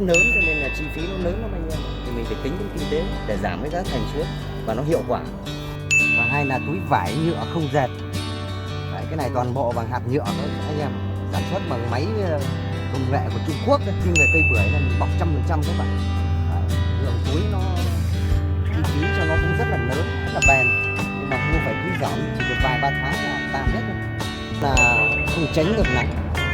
Lớn cho nên là chi phí nó lớn lắm anh em, thì mình phải tính đến kinh tế để giảm cái giá thành xuống và nó hiệu quả. Và hai là túi vải nhựa không dệt. Đấy, cái này toàn bộ bằng hạt nhựa thôi anh em, sản xuất bằng máy công nghệ của Trung Quốc đấy. Nhưng về cây bưởi là mình bọc 100% các bạn. Đấy, lượng túi nó chi phí cho nó cũng rất là lớn, rất là bền, nhưng mà mua phải túi giỏng chỉ được vài ba tháng là tan hết rồi. Là không tránh được nắng,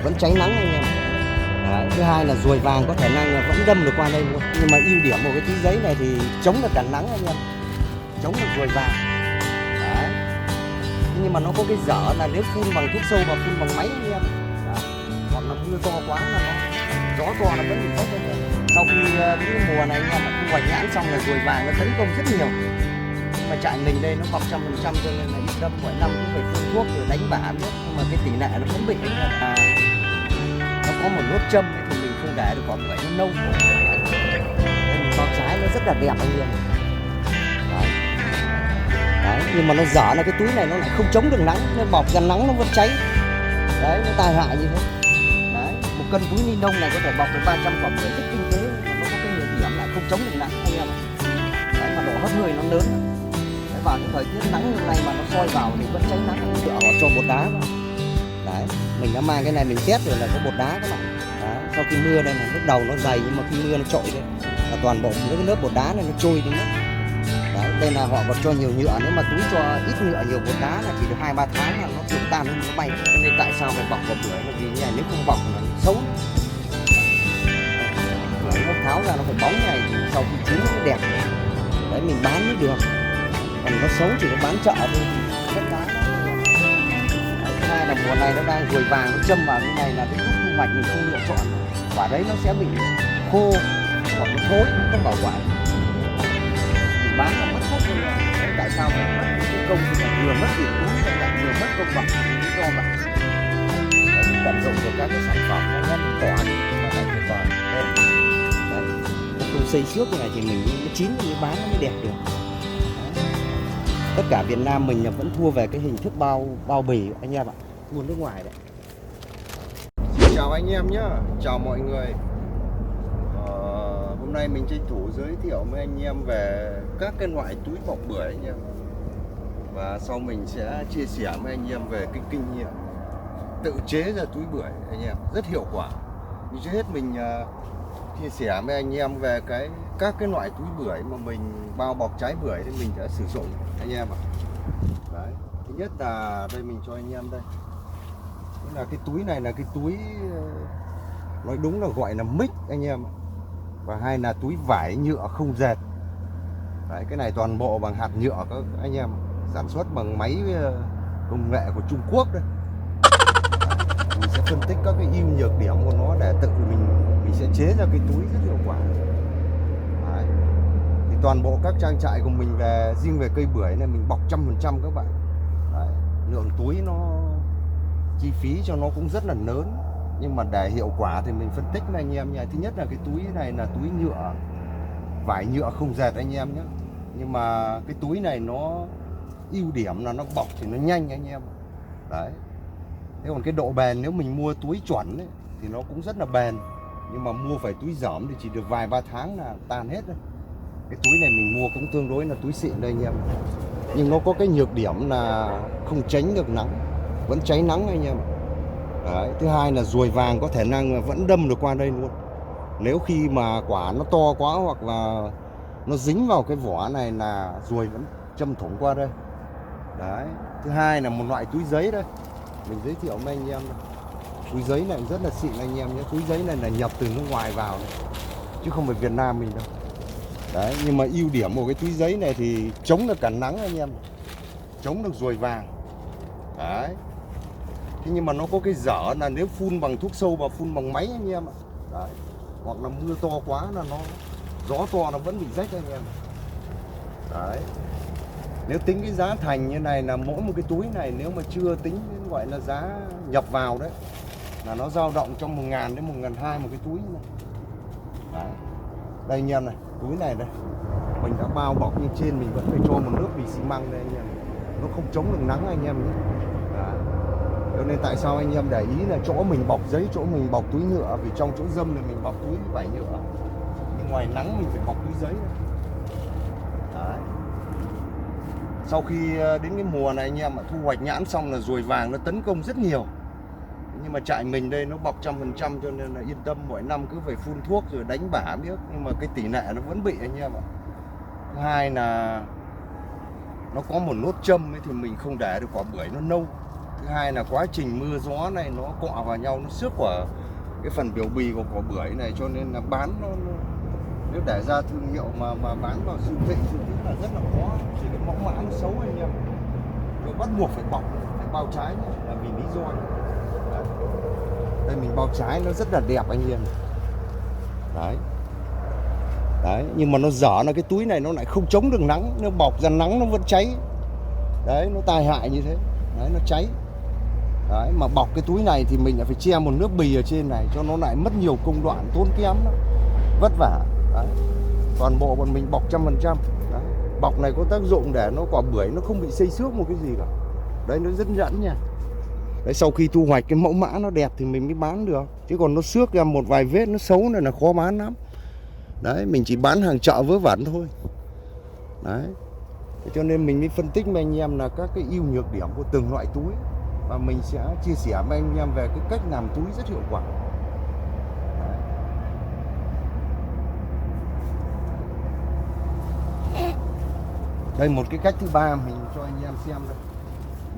vẫn tránh nắng anh em. Đấy, thứ hai là ruồi vàng có khả năng là vẫn đâm được qua đây luôn. Nhưng mà ưu điểm của cái túi giấy này thì chống được cả nắng anh em, chống được ruồi vàng. Đấy. Nhưng mà nó có cái dở là nếu phun bằng thuốc sâu và phun bằng máy anh em. Đấy. Hoặc là mưa to quá là nó gió to nó vẫn bị tốt anh em. Sau khi cái mùa này anh em thu hoạch nhãn xong là ruồi vàng nó tấn công rất nhiều. Nhưng mà trại mình đây nó bọc 100% cho nên là ít đâm, mỗi năm cũng phải phun thuốc rồi đánh bả biết. Nhưng mà cái tỷ lệ nó vẫn bị nó có một nốt châm ấy, thì mình không để được quả bưởi nó nâu. Mình bọc trái nó rất là đẹp anh em. Đấy. Đấy, nhưng mà nó dở là cái túi này nó lại không chống được nắng, nên bọc ra nắng nó vẫn cháy. Đấy, nó tai hại như thế. Đấy, một cân túi ni lông này có thể bọc được 300 quả bưởi rất kinh tế, mà nó có cái nhược điểm lại không chống được nắng anh em. Đấy, mà độ hấp hơi nó lớn. Đấy, vào cái thời tiết nắng như này mà nó soi vào thì vẫn cháy nắng. Cho bột đá vào. Đấy, mình đã mang cái này mình test rồi là có bột đá các bạn. Đấy, sau khi mưa đây này lúc đầu nó dày, nhưng mà khi mưa nó trội đây là toàn bộ những cái lớp bột đá này nó trôi đi mất. Đấy, đây là họ còn cho nhiều nhựa, nếu mà túi cho ít nhựa nhiều bột đá là chỉ được 2-3 tháng là nó tự tan nó bay. Nên tại sao phải bọc quả bưởi là vì như này, nếu không bọc là nó xấu. Đấy, nó tháo ra nó phải bóng này thì sau khi chín nó đẹp. Đấy, mình bán mới được, còn nó xấu chỉ có bán chợ thôi thì rất đáng. Hai là mùa này nó đang ruồi vàng, nó châm vào cái này là cái lúc thu hoạch mình không lựa chọn, quả đấy nó sẽ bị khô hoặc nó thối, nó không bảo quản, mình bán nó mất hết rồi. Đấy, tại sao mình mất cái công thì vừa mất tiền túi lại vừa mất công bằng lý do vậy. Mình tận dụng được các cái sản phẩm nó nhất tỏa đi mà lại phải tỏa đây. Đấy, không xây xước cái này thì mình nó chín mới bán nó mới đẹp được. Tất cả Việt Nam mình là vẫn thua về cái hình thức bao bì anh em ạ, thua nước ngoài đấy. Chào anh em nhé, chào mọi người. Hôm nay mình tranh thủ giới thiệu với anh em về các cái loại túi bọc bưởi anh em. Và sau mình sẽ chia sẻ với anh em về cái kinh nghiệm tự chế ra túi bưởi anh em, rất hiệu quả. Nhưng trước hết mình chia sẻ với anh em về các cái loại túi bưởi mà mình bao bọc trái bưởi thì mình đã sử dụng anh em ạ. Đấy, thứ nhất là đây mình cho anh em đây. Đây là cái túi này là cái túi nói đúng là gọi là mix anh em. Và hai là túi vải nhựa không dệt. Đấy, cái này toàn bộ bằng hạt nhựa các anh em, sản xuất bằng máy công nghệ của Trung Quốc đây. Mình sẽ phân tích các cái ưu nhược điểm của nó để tự mình sẽ chế ra cái túi rất hiệu quả. Đấy. Thì toàn bộ các trang trại của mình riêng về cây bưởi này mình bọc 100% các bạn. Đấy. Lượng túi nó chi phí cho nó cũng rất là lớn, nhưng mà để hiệu quả thì mình phân tích với anh em nha. Thứ nhất là cái túi này là túi nhựa, vải nhựa không dệt anh em nhé. Nhưng mà cái túi này nó ưu điểm là nó bọc thì nó nhanh anh em. Đấy. Thế còn cái độ bền, nếu mình mua túi chuẩn ấy, thì nó cũng rất là bền. Nhưng mà mua phải túi giỏm thì chỉ được vài ba tháng là tan hết rồi. Cái túi này mình mua cũng tương đối là túi xịn đây anh em. Nhưng nó có cái nhược điểm là không tránh được nắng, vẫn cháy nắng anh em ạ. Đấy. Thứ hai là ruồi vàng có thể năng vẫn đâm được qua đây luôn. Nếu khi mà quả nó to quá hoặc là nó dính vào cái vỏ này là ruồi vẫn châm thủng qua đây. Đấy. Thứ hai là một loại túi giấy đây, mình giới thiệu với anh em đây. Túi giấy này rất là xịn anh em nhé. Túi giấy này là nhập từ nước ngoài vào này, chứ không phải Việt Nam mình đâu. Đấy, nhưng mà ưu điểm của cái túi giấy này thì chống được cả nắng anh em, chống được ruồi vàng. Đấy. Thế nhưng mà nó có cái dở là nếu phun bằng thuốc sâu và phun bằng máy anh em ạ. Đấy. Hoặc là mưa to quá là nó gió to nó vẫn bị rách anh em. Đấy. Nếu tính cái giá thành như này là mỗi một cái túi này nếu mà chưa tính đến gọi là giá nhập vào đấy là nó dao động trong 1.000 đến 1.200 một cái túi này. Đấy. Đây anh em này, túi này đây. Mình đã bao bọc nhưng trên mình vẫn phải cho một lớp bì xi măng đây anh em. Nó không chống được nắng anh em nhé. Đấy. Cho nên tại sao anh em để ý là chỗ mình bọc giấy, chỗ mình bọc túi nhựa, vì trong chỗ dâm thì mình bọc túi vải nhựa. Nhưng ngoài nắng mình phải bọc túi giấy. Đấy. Sau khi đến cái mùa này anh em ạ, thu hoạch nhãn xong là ruồi vàng nó tấn công rất nhiều. Nhưng mà trại mình đây nó bọc 100% cho nên là yên tâm, mỗi năm cứ phải phun thuốc rồi đánh bả biết. Nhưng mà cái tỷ lệ nó vẫn bị anh em ạ. Thứ hai là nó có một nốt châm ấy thì mình không để được quả bưởi nó nâu. Thứ hai là quá trình mưa gió này nó cọ vào nhau, nó xước vào cái phần biểu bì của quả bưởi này, cho nên là bán nó nếu để ra thương hiệu mà bán vào siêu thị là rất là khó. Chỉ cái mẫu mã nó xấu anh em, rồi bắt buộc phải bọc, phải bao trái nhé, là vì lý do này. Đấy. Đây mình bao trái nó rất là đẹp anh em. Đấy. Đấy, nhưng mà nó dở là cái túi này nó lại không chống được nắng, nó bọc ra nắng nó vẫn cháy. Đấy, nó tai hại như thế. Đấy, nó cháy. Đấy, mà bọc cái túi này thì mình lại phải che một lớp bì ở trên này cho nó lại mất nhiều công đoạn, tốn kém lắm, vất vả. Đấy. Toàn bộ bọn mình bọc 100%. Đấy. Bọc này có tác dụng để nó quả bưởi nó không bị xây xước một cái gì cả. Đấy, nó rất dẫn nha. Đấy, sau khi thu hoạch cái mẫu mã nó đẹp thì mình mới bán được, chứ còn nó xước ra một vài vết nó xấu này là khó bán lắm. Đấy, mình chỉ bán hàng chợ vớ vẩn thôi. Đấy. Thế cho nên mình mới phân tích với anh em là các cái ưu nhược điểm của từng loại túi, và mình sẽ chia sẻ với anh em về cái cách làm túi rất hiệu quả. Đấy. Đây một cái cách thứ ba mình cho anh em xem đây.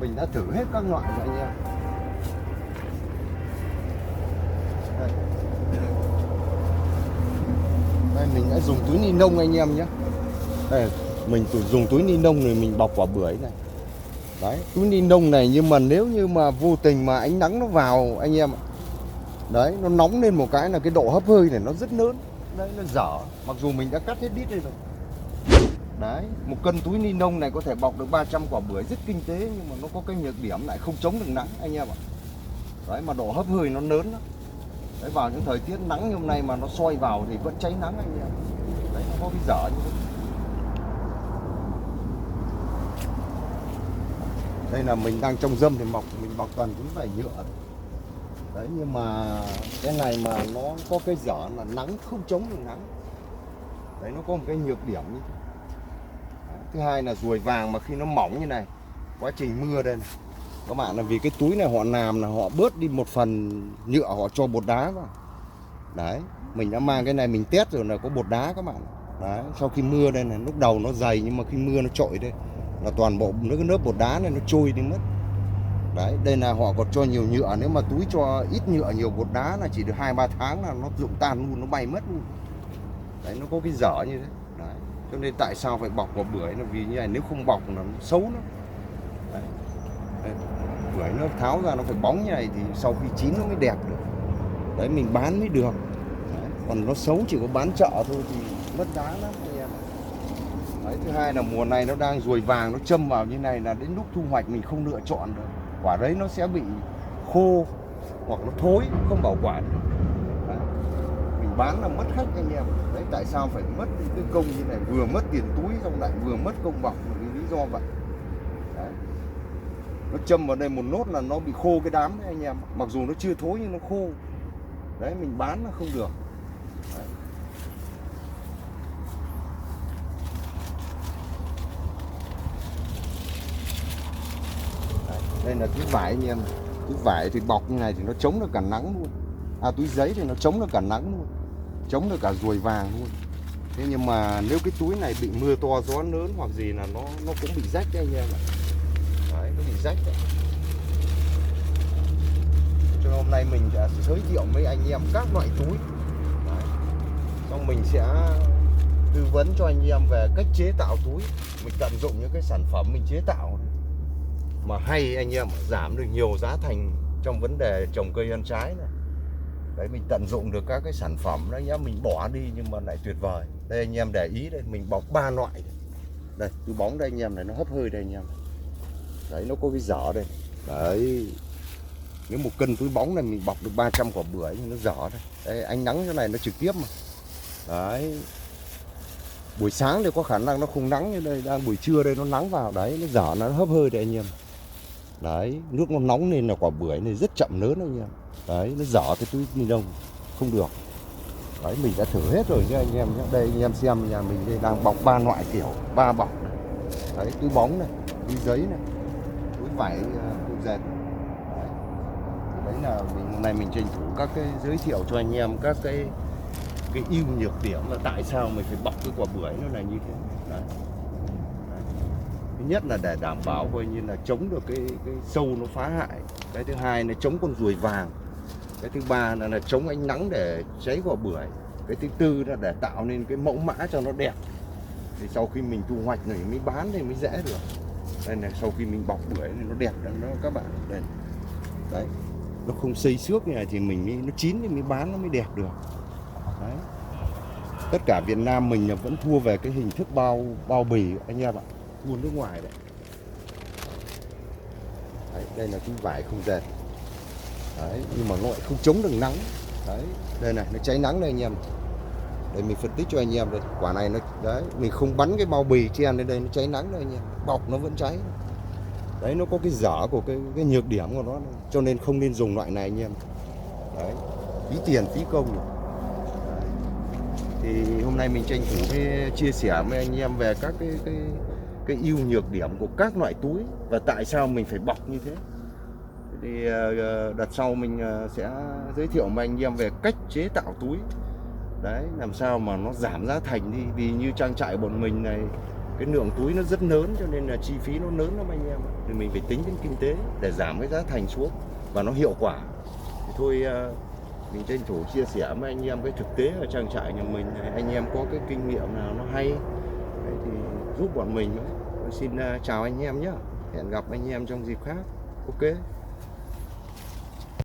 Mình đã thử hết các loại rồi anh em. Đây. Đây mình đã dùng túi ni lông anh em nhé. Đây mình dùng túi ni lông rồi mình bọc quả bưởi này. Đấy, túi ni lông này, nhưng mà nếu như mà vô tình mà ánh nắng nó vào anh em ạ, đấy, nó nóng lên một cái là cái độ hấp hơi này nó rất lớn. Đấy, nó dở, mặc dù mình đã cắt hết đít đây rồi. Đấy, một cân túi ni lông này có thể bọc được 300 quả bưởi rất kinh tế, nhưng mà nó có cái nhược điểm lại không chống được nắng anh em ạ. Đấy, mà độ hấp hơi nó lớn lắm. Đấy, vào những thời tiết nắng như hôm nay mà nó soi vào thì vẫn cháy nắng anh em. Đấy, nó có cái dở như thế. Đây là mình đang trong dâm thì mình bọc toàn túi vải nhựa. Đấy, nhưng mà cái này mà nó có cái dở là nắng không chống được nắng. Đấy, nó có một cái nhược điểm như thế. Đấy, thứ hai là ruồi vàng mà khi nó mỏng như này, quá trình mưa đây này, các bạn, là vì cái túi này họ làm là họ bớt đi một phần nhựa, họ cho bột đá vào. Đấy, mình đã mang cái này mình test rồi là có bột đá các bạn. Đấy, sau khi mưa đây này, lúc đầu nó dày nhưng mà khi mưa nó trội đây là toàn bộ nó cái lớp bột đá này nó trôi đi mất. Đấy, đây là họ còn cho nhiều nhựa, nếu mà túi cho ít nhựa nhiều bột đá là chỉ được 2-3 tháng là nó rụng tan luôn, nó bay mất luôn. Đấy, nó có cái dở như thế. Đấy, cho nên tại sao phải bọc quả bưởi là vì như này, nếu không bọc là nó xấu lắm. Đấy. Đấy, bưởi nó tháo ra nó phải bóng như này thì sau khi chín nó mới đẹp được. Đấy, mình bán mới được. Đấy, còn nó xấu chỉ có bán chợ thôi thì mất giá lắm anh em. Đấy, thứ hai là mùa này nó đang ruồi vàng, nó châm vào như này là đến lúc thu hoạch mình không lựa chọn được. Quả đấy nó sẽ bị khô hoặc nó thối, không bảo quản. Đấy, mình bán là mất khách anh em. Đấy, tại sao phải mất cái công như này, vừa mất tiền túi xong lại vừa mất công bọc, vì lý do vậy. Đấy. Nó châm vào đây một nốt là nó bị khô cái đám đấy anh em. Mặc dù nó chưa thối nhưng nó khô. Đấy, mình bán là không được. Đấy. Đây là túi vải anh em. Túi vải thì bọc như này thì nó chống được cả nắng luôn. Túi giấy thì nó chống được cả nắng luôn, chống được cả ruồi vàng luôn. Thế nhưng mà nếu cái túi này bị mưa to gió lớn hoặc gì là nó cũng bị rách đấy anh em ạ. Đấy, nó bị rách đấy. Cho hôm nay mình sẽ giới thiệu với anh em các loại túi. Đấy. Xong mình sẽ tư vấn cho anh em về cách chế tạo túi. Mình tận dụng những cái sản phẩm mình chế tạo mà hay anh em, giảm được nhiều giá thành trong vấn đề trồng cây ăn trái này. Đấy, mình tận dụng được các cái sản phẩm đó nhá, mình bỏ đi nhưng mà lại tuyệt vời. Đây anh em để ý đây, mình bọc 3 loại. Đây, túi bóng đây anh em này, nó hấp hơi đây anh em. Đấy, nó có cái giỏ đây. Đấy. Nếu 1 cân túi bóng này mình bọc được 300 quả bưởi nhưng nó giỏ đây. Đây, ánh nắng cái này nó trực tiếp mà. Đấy. Buổi sáng thì có khả năng nó không nắng như đây, đang buổi trưa đây nó nắng vào, đấy, nó giỏ nó hấp hơi đây anh em. Đấy, nước nó nóng nên là quả bưởi này rất chậm lớn anh em. Đấy, nó giỏ cái túi ni lông không được. Đấy, mình đã thử hết rồi nha anh em nhé. Đây anh em xem, nhà mình đây đang bọc 3 loại kiểu, 3 bọc này. Đấy, túi bóng này, túi giấy này, túi vải túi dệt. Đấy là hôm nay mình tranh thủ các cái giới thiệu cho anh em các cái ưu nhược điểm là tại sao mình phải bọc cái quả bưởi nó là như thế. Đấy. Đấy. Thứ nhất là để đảm bảo coi như là chống được cái sâu nó phá hại. Cái thứ hai là chống con ruồi vàng. Cái thứ ba là chống ánh nắng để cháy quả bưởi. Cái thứ tư là để tạo nên cái mẫu mã cho nó đẹp. Thì sau khi mình thu hoạch này mới bán thì mới dễ được. Đây này, sau khi mình bọc bưởi thì nó đẹp đó các bạn. Đây. Đấy. Nó không xây xước như này thì nó chín thì mới bán nó mới đẹp được. Đấy. Tất cả Việt Nam mình là vẫn thua về cái hình thức bao bì anh em ạ, thua nước ngoài đấy. Đấy, đây là túi vải không dệt. Đấy, nhưng mà nó lại không chống được nắng. Đấy, đây này, nó cháy nắng đây anh em. Đây mình phân tích cho anh em đây, quả này nó đấy, mình không bắn cái bao bì chen lên đây nó cháy nắng đây anh em, bọc nó vẫn cháy. Đấy, nó có cái dở của cái nhược điểm của nó, cho nên không nên dùng loại này anh em. Đấy, phí tiền phí công rồi. Đấy. Thì hôm nay mình tranh thủ chia sẻ với anh em về các cái ưu nhược điểm của các loại túi và tại sao mình phải bọc như thế. Thì đợt sau mình sẽ giới thiệu với anh em về cách chế tạo túi. Đấy, làm sao mà nó giảm giá thành đi, vì như trang trại bọn mình này cái lượng túi nó rất lớn cho nên là chi phí nó lớn lắm anh em. Thì mình phải tính đến kinh tế để giảm cái giá thành xuống và nó hiệu quả. Thì thôi mình tranh thủ chia sẻ với anh em cái thực tế ở trang trại nhà mình này. Anh em có cái kinh nghiệm nào nó hay đấy thì giúp bọn mình. Xin chào anh em nhé, hẹn gặp anh em trong dịp khác. Ok.